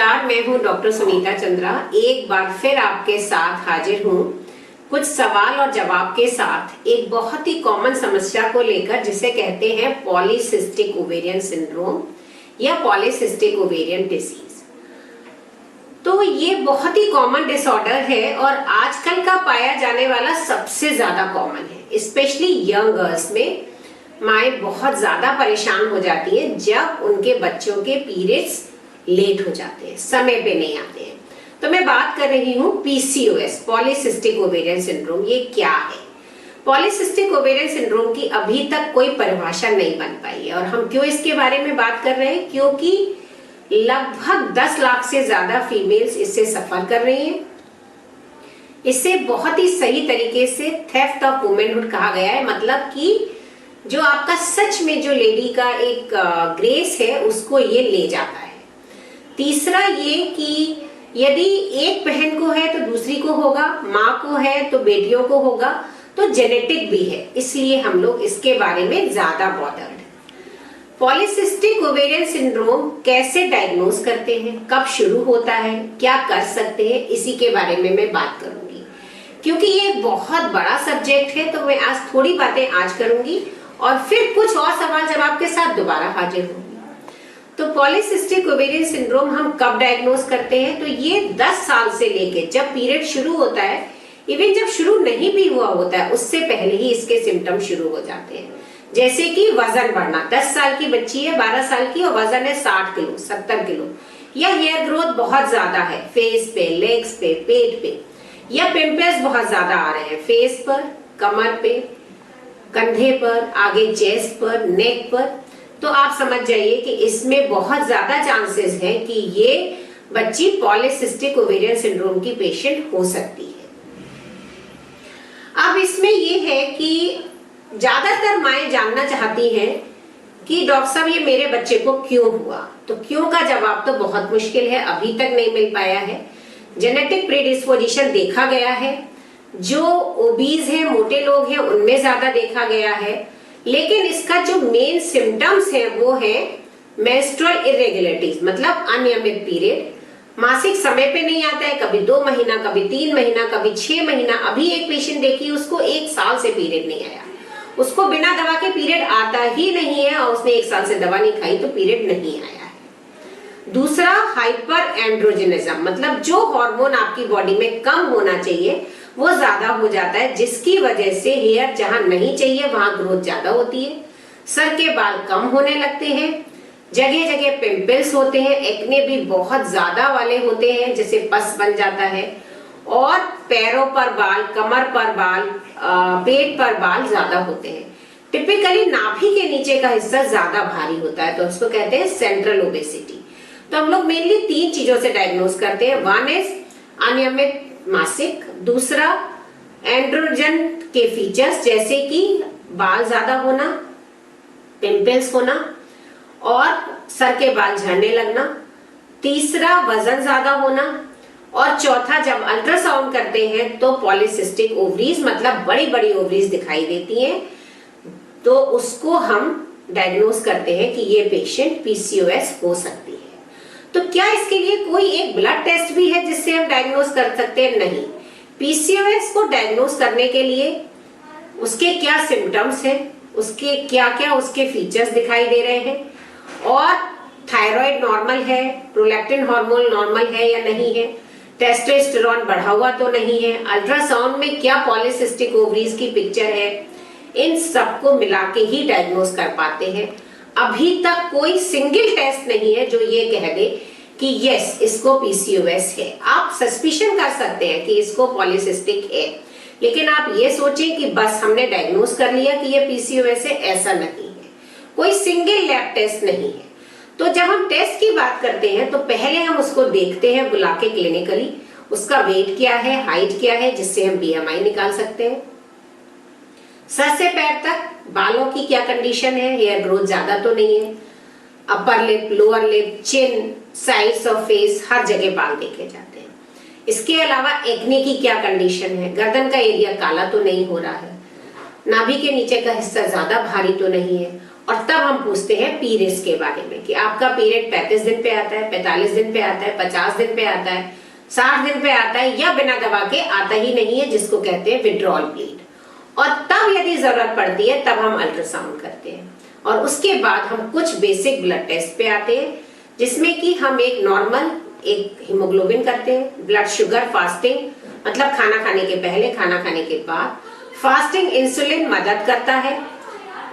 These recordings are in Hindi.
नमस्कार, मैं हूं डॉक्टर सुनीता चंद्रा। एक बार फिर आपके साथ हाजिर हूं कुछ सवाल और जवाब के साथ एक बहुत ही कॉमन समस्या को लेकर, जिसे कहते हैं पॉलीसिस्टिक ओवेरियन सिंड्रोम या पॉलीसिस्टिक ओवेरियन डिसीज। तो ये बहुत ही कॉमन डिसऑर्डर है और आजकल का पाया जाने वाला सबसे ज्यादा कॉमन है। स्पेशली यंग गर्ल्स में माएँ बहुत ज्यादा परेशान हो जाती हैं जब उनके बच्चों के पीरियड्स लेट हो जाते हैं, समय पे नहीं आते हैं। तो मैं बात कर रही हूँ पीसीओएस, पॉलीसिस्टिक ओवेरियन सिंड्रोम। ये क्या है? पॉलीसिस्टिक ओवेरियन सिंड्रोम की अभी तक कोई परिभाषा नहीं बन पाई है। और हम क्यों इसके बारे में बात कर रहे हैं? क्योंकि लगभग 10 लाख से ज्यादा फीमेल्स इससे सफर कर रही हैं। इसे बहुत ही सही तरीके से थेफ्ट ऑफ वुमेनहुड कहा गया है, मतलब कि जो आपका सच में जो लेडी का एक ग्रेस है उसको ये ले जाता है। तीसरा ये कि यदि एक बहन को है तो दूसरी को होगा, माँ को है तो बेटियों को होगा, तो जेनेटिक भी है, इसलिए हम लोग इसके बारे में ज्यादा बॉदर्ड। पॉलीसिस्टिक ओवेरियन सिंड्रोम कैसे डायग्नोज करते हैं, कब शुरू होता है, क्या कर सकते हैं, इसी के बारे में मैं बात करूंगी। क्योंकि ये बहुत बड़ा सब्जेक्ट है तो मैं आज थोड़ी बातें आज करूंगी और फिर कुछ और सवाल जवाब के साथ दोबारा हाजिर होंगी। तो पॉलीसिस्टिक ओवेरियन सिंड्रोम हम कब डायग्नोज करते हैं? तो ये 10 साल से लेके जब पीरियड शुरू होता है, इवन जब शुरू नहीं भी हुआ होता है उससे पहले ही इसके सिम्टम शुरू हो जाते हैं। जैसे कि वजन बढ़ना, 10 साल की बच्ची है, 12 साल की, और वजन है 60 किलो 70 किलो, या हेयर ग्रोथ बहुत ज्यादा है फेस पे, लेग्स पे, पेट पे, या पिंपल्स बहुत ज्यादा आ रहे हैं फेस पर, कमर पे, कंधे पर, आगे चेस्ट पर, नेक पर, तो आप समझ जाइए कि इसमें बहुत ज्यादा चांसेस हैं कि ये बच्ची पॉलीसिस्टिक ओवेरियन सिंड्रोम की पेशेंट हो सकती है। अब इसमें ये है कि ज्यादातर माएँ जानना चाहती हैं कि डॉक्टर साहब ये मेरे बच्चे को क्यों हुआ। तो क्यों का जवाब तो बहुत मुश्किल है, अभी तक नहीं मिल पाया है। जेनेटिक प्रीडिस्पोजिशन देखा गया है, जो ओबीज हैं, मोटे लोग हैं, उनमें ज्यादा देखा गया है, लेकिन इसका जो मेन सिम्टम्स है वो है मेंस्ट्रुअल इरेगुलरिटीज, मतलब अनियमित पीरियड, मासिक समय पे नहीं आता है, कभी 2 महीना, कभी 3 महीना, कभी 6 महीना। अभी एक पेशेंट देखी, उसको 1 साल से पीरियड नहीं आया, उसको बिना दवा के पीरियड आता ही नहीं है और उसने 1 साल से दवा नहीं खाई तो पीरियड नहीं आया है। दूसरा हाइपर एंड्रोजेनिज्म, मतलब जो हार्मोन आपकी बॉडी में कम होना चाहिए वो ज्यादा हो जाता है, जिसकी वजह से हेयर जहां नहीं चाहिए वहां ग्रोथ ज्यादा होती है, सर के बाल कम होने लगते हैं, जगह जगह पिंपल्स होते हैं, एक्ने भी बहुत ज्यादा वाले होते हैं, जैसे पस बन जाता है, और पैरों पर बाल, कमर पर बाल, पेट पर बाल ज्यादा होते हैं। टिपिकली नाभि के नीचे का हिस्सा ज्यादा भारी होता है, तो उसको कहते हैं सेंट्रल ओबेसिटी। तो हम लोग मेनली 3 चीजों से डायग्नोज करते हैं। वन इज अनियमित मासिक, दूसरा एंड्रोजन के फीचर्स जैसे कि बाल ज्यादा होना, पिंपल्स होना और सर के बाल झड़ने लगना, तीसरा वजन ज्यादा होना, और चौथा जब अल्ट्रासाउंड करते हैं तो पॉलीसिस्टिक ओवरीज, मतलब बड़ी बड़ी ओवरीज दिखाई देती हैं, तो उसको हम डायग्नोज करते हैं कि ये पेशेंट पीसीओएस हो सकती है। तो क्या इसके लिए कोई एक ब्लड टेस्ट भी है जिससे हम डायग्नोज कर सकते हैं? नहीं। पीसीओएस को डायग्नोज करने के लिए उसके क्या सिम्टम्स हैं, उसके क्या क्या उसके फीचर्स दिखाई दे रहे हैं, और थायराइड नॉर्मल है, प्रोलैक्टिन हार्मोन नॉर्मल है या नहीं है, टेस्टोस्टेरोन बढ़ा हुआ तो नहीं है, अल्ट्रासाउंड में क्या पॉलीसिस्टिक ओवरीज की पिक्चर है, इन सबको मिला के ही डायग्नोज कर पाते हैं। अभी तक कोई सिंगल टेस्ट नहीं है जो ये कह दे कि यस इसको पीसीओएस है। आप सस्पिशन कर सकते हैं कि इसको पॉलीसिस्टिक है, लेकिन आप ये सोचें कि बस हमने डायग्नोज कर लिया कि ये पीसीओएस है, ऐसा नहीं है। कोई सिंगल लैब टेस्ट नहीं है। तो जब हम टेस्ट की बात करते हैं तो पहले हम उसको देखते हैं बुला के क्लिनिकली, उसका वेट क्या है, हाइट क्या है, जिससे हम बीएमआई निकाल सकते हैं। सर से पैर तक बालों की क्या कंडीशन है, हेयर ग्रोथ ज्यादा तो नहीं है, upper lip, lower lip, chin, sides of face, हर जगह बाल देखे जाते हैं। इसके अलावा एक्ने की क्या कंडीशन है, गर्दन का एरिया काला तो नहीं हो रहा है, नाभि के नीचे का हिस्सा ज्यादा भारी तो नहीं है, और तब हम पूछते हैं पीरियड्स के बारे में कि आपका पीरियड 35 दिन पे आता है, 45 दिन पे आता है, 50 दिन पे आता है, 60 दिन पे आता है, या बिना दवा के आता ही नहीं है, जिसको कहते हैं विड्रॉल ब्लीड। और तब यदि जरूरत पड़ती है तब हम अल्ट्रासाउंड करते हैं, और उसके बाद हम कुछ बेसिक ब्लड टेस्ट पे आते हैं, जिसमें कि हम एक नॉर्मल एक हीमोग्लोबिन करते हैं, ब्लड शुगर, फास्टिंग मतलब खाना खाने के पहले, खाना खाने के बाद, फास्टिंग इंसुलिन मदद करता है।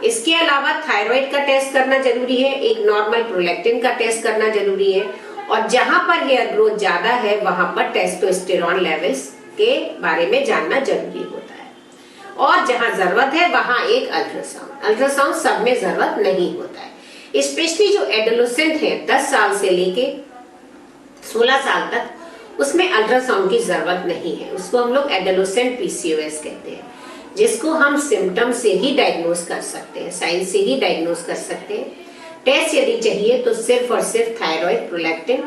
इसके अलावा थायराइड का टेस्ट करना जरूरी है, एक नॉर्मल प्रोलैक्टिन का टेस्ट करना जरूरी है, और जहां पर हेयर ग्रोथ ज्यादा है वहां पर टेस्टोस्टेरोन लेवल्स के बारे में जानना जरूरी होता है, और जहां जरूरत है वहां एक अल्ट्रासाउंड। अल्ट्रासाउंड सब में जरूरत नहीं होता है, स्पेशली जो एडोलेसेंट है 10 साल से लेके 16 साल तक, उसमें अल्ट्रासाउंड की जरूरत नहीं है। उसको हम लोग एडोलेसेंट पीसीओएस कहते हैं, जिसको हम सिम्टम से ही डायग्नोज कर सकते हैं, साइन से ही डायग्नोज कर सकते हैं। टेस्ट यदि चाहिए तो सिर्फ और सिर्फ thyroid, prolactin,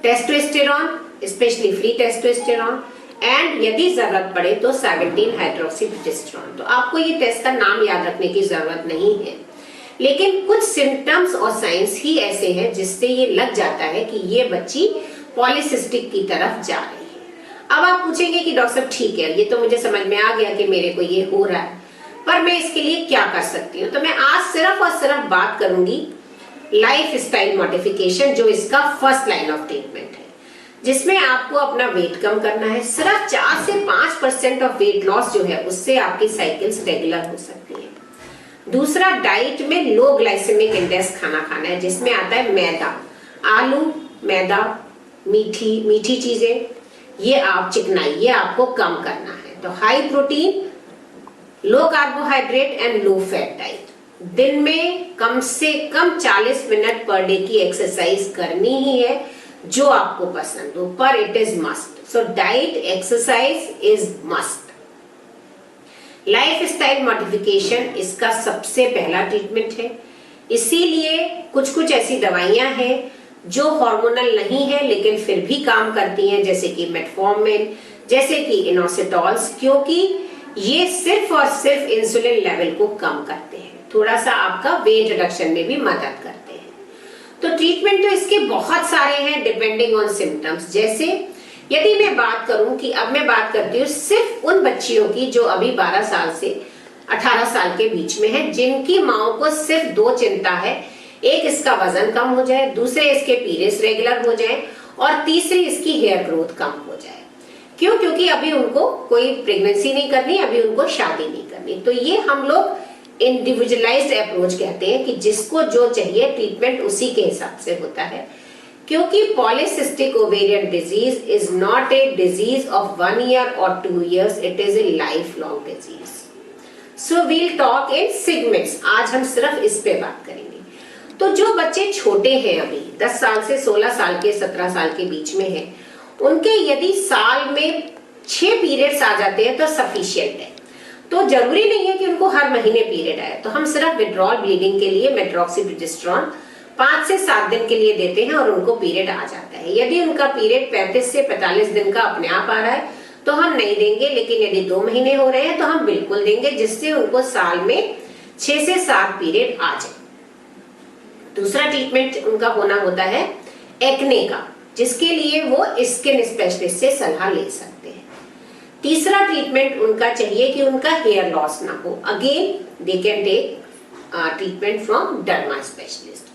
testosterone, specially free testosterone, and यदि जरूरत पड़े तो 17 हाइड्रोक्सीप्रोजेस्टेरोन। तो आपको ये टेस्ट का नाम याद रखने की जरूरत नहीं है, लेकिन कुछ सिम्टम्स और साइंस ही ऐसे हैं जिससे ये लग जाता है कि ये बच्ची पॉलीसिस्टिक की तरफ जा रही है। अब आप पूछेंगे कि डॉक्टर साहब ठीक है, ये तो मुझे समझ में आ गया कि मेरे को ये हो रहा है, पर मैं इसके लिए क्या कर सकती हूँ? तो मैं आज सिर्फ और सिर्फ बात करूंगी लाइफ स्टाइल मॉडिफिकेशन, जो इसका फर्स्ट लाइन ऑफ ट्रीटमेंट है, जिसमें आपको अपना वेट कम करना है। सिर्फ 4 से 5% ऑफ वेट लॉस जो है उससे आपकी साइकिल्स रेगुलर हो सकती है। दूसरा, डाइट में लो ग्लाइसेमिक इंडेक्स खाना खाना है, जिसमें आता है मैदा, आलू, मैदा, मीठी चीजें, ये आप चिकनाई, ये आपको कम करना है। तो high protein, low carbohydrate and low fat diet. दिन में कम से कम 40 मिनट पर डे की एक्सरसाइज करनी ही है, जो आपको पसंद हो, पर it is must. So diet, exercise is must. Life style modification इसका सबसे पहला ट्रीटमेंट है। इसीलिए कुछ ऐसी दवाइयां हैं जो हार्मोनल नहीं है लेकिन फिर भी काम करती हैं, जैसे कि मेटफॉर्मिन, जैसे कि इनोसिटॉल्स, क्योंकि ये सिर्फ और सिर्फ इंसुलिन लेवल को कम करते हैं, थोड़ा सा आपका वेट रिडक्शन में भी मदद करते हैं। तो ट्रीटमेंट तो इसके बहुत सारे हैं डिपेंडिंग ऑन सिम्टम्स। जैसे यदि मैं बात करूं कि अब मैं बात करती हूँ सिर्फ उन बच्चियों की जो अभी 12 साल से 18 साल के बीच में है, जिनकी माओ को सिर्फ 2 चिंता है, एक इसका वजन कम हो जाए, दूसरे इसके पीरियड्स रेगुलर हो जाए, और तीसरी इसकी हेयर ग्रोथ कम हो जाए। क्यों? क्योंकि अभी उनको कोई प्रेगनेंसी नहीं करनी, अभी उनको शादी नहीं करनी। तो ये हम लोग इंडिविजुअलाइज्ड अप्रोच कहते हैं कि जिसको जो चाहिए ट्रीटमेंट उसी के हिसाब से होता है, क्योंकि polycystic ovarian disease is not a disease of 1 year और 2 years, it is a life long disease. So we'll talk in segments. आज हम सिर्फ इस पे बात करेंगे। तो जो बच्चे छोटे हैं, अभी 10 साल से 16 साल के 17 साल के बीच में हैं, उनके यदि साल में 6 पीरियड्स आ जाते हैं तो सफिशिएंट है। तो जरूरी नहीं है कि उनको हर महीने पीरियड आए। तो हम सिर्फ विड्रॉल ब्लीडिंग के लिए मेट्रोक्सीप्रोजेस्टेरोन 5 से 7 दिन के लिए देते हैं और उनको पीरियड आ जाता है। यदि उनका पीरियड 35 से 45 दिन का अपने आप आ रहा है तो हम नहीं देंगे, लेकिन यदि 2 महीने हो रहे हैं तो हम बिल्कुल देंगे, जिससे उनको साल में 6 से 7 पीरियड आ जाए। दूसरा ट्रीटमेंट उनका होना होता है एक्ने का, जिसके लिए वो स्किन स्पेशलिस्ट से सलाह ले सकते हैं। तीसरा ट्रीटमेंट उनका चाहिए कि उनका हेयर लॉस ना हो, again they can take treatment from derma specialist.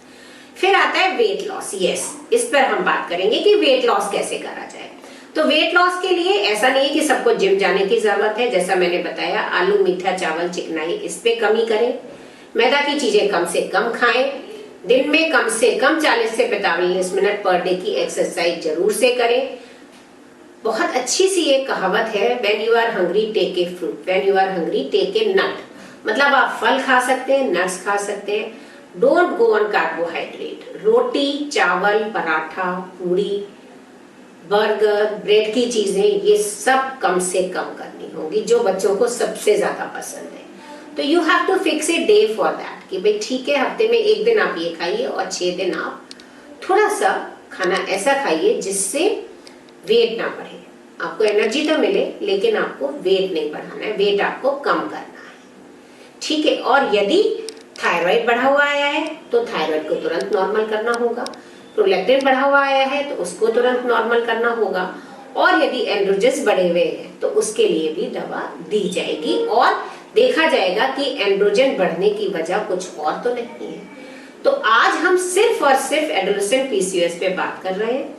फिर आता है वेट लॉस। यस, इस पर हम बात करेंगे कि वेट लॉस कैसे करा जाए। तो वेट लॉस के लिए ऐसा नहीं है कि सबको जिम जाने की जरूरत है। जैसा मैंने बताया, आलू, मीठा, चावल, चिकनाई, इस पे कमी करें, मैदा की चीजें कम से कम खाएं, दिन में कम से कम 40 से 45 मिनट पर डे की एक्सरसाइज जरूर से करें। बहुत अच्छी सी एक कहावत है, when you are hungry take a fruit, when you are hungry take a nut. मतलब आप फल खा सकते हैं, नट्स खा सकते हैं। Don't go on carbohydrate. रोटी, चावल, पराठा, पूरी, बर्गर, ब्रेड की चीजें, ये सब कम से कम करनी होगी, जो बच्चों को सबसे ज्यादा पसंद है। तो you have to fix a day for that कि भाई ठीक है, हफ्ते में 1 दिन आप ये खाइए और 6 दिन आप थोड़ा सा खाना ऐसा खाइए जिससे वेट ना बढ़े। आपको एनर्जी तो मिले लेकिन आपको वेट नहीं बढ़ाना है, वेट आपको कम करना है, ठीक है। और यदि थायराइड बढ़ा हुआ आया है तो थायराइड को तुरंत नॉर्मल करना होगा, प्रोलैक्टिन बढ़ा हुआ आया है तो उसको तुरंत नॉर्मल करना होगा, और यदि एंड्रोजन्स बढ़े हुए हैं तो उसके लिए भी दवा दी जाएगी और देखा जाएगा कि एंड्रोजन बढ़ने की वजह कुछ और तो नहीं है। तो आज हम सिर्फ और सिर्फ एडोलेसेंट पीसीओएस पे बात कर रहे हैं।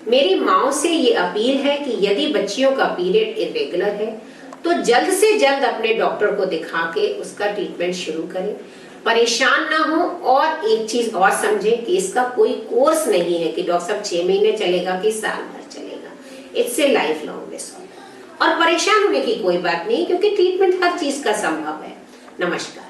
मेरी माओ से ये अपील है कि यदि बच्चियों का पीरियड इरेगुलर है तो जल्द से जल्द अपने डॉक्टर को दिखा के उसका ट्रीटमेंट शुरू करें, परेशान ना हो। और एक चीज और समझें कि इसका कोई कोर्स नहीं है कि डॉक्टर साहब 6 महीने चलेगा कि साल भर चलेगा, it's a life long disorder. और परेशान होने की कोई बात नहीं क्योंकि ट्रीटमेंट हर चीज का संभव है। नमस्कार।